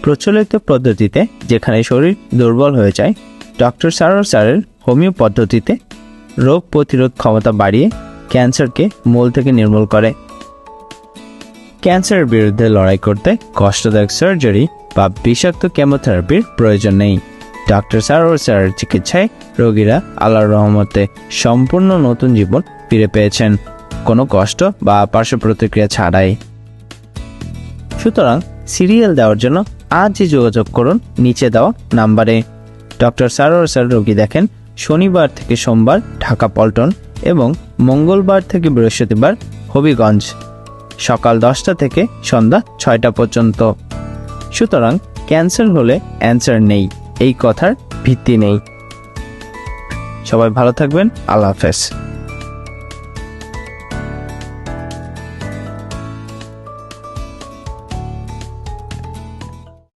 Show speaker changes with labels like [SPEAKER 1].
[SPEAKER 1] প্রচলিত পদ্ধতিতে যেখানে শরীর দুর্বল হয়ে যায়, ডক্টর সারোয়ার স্যারের হোমিও পদ্ধতিতে রোগ প্রতিরোধ ক্ষমতা বাড়িয়ে ক্যান্সারকে মূল থেকে নির্মূল করে। ক্যান্সারের বিরুদ্ধে লড়াই করতে কষ্টদায়ক সার্জারি বা বিষাক্ত কেমোথেরাপির প্রয়োজন নেই। ডক্টর সারোয়ার স্যারের চিকিৎসায় রোগীরা আল্লাহর রহমতে সম্পূর্ণ নতুন জীবন ফিরে পেয়েছেন, কোনো কষ্ট বা পার্শ্ব প্রতিক্রিয়া ছাড়াই। সুতরাং সিরিয়াল দেওয়ার জন্য আজই যোগাযোগ করুন নিচে দেওয়া নাম্বারে। ডক্টর সারোয়ার স্যার রোগী দেখেন শনিবার থেকে সোমবার ঢাকা পল্টন এবং মঙ্গলবার থেকে বৃহস্পতিবার হবিগঞ্জ, সকাল 10টা থেকে সন্ধ্যা 6টা পর্যন্ত। সুতরাং ক্যান্সার হলে অ্যান্সার নেই, এই কথার ভিত্তি নেই। সবাই ভালো থাকবেন। আল্লাহ হাফেজ।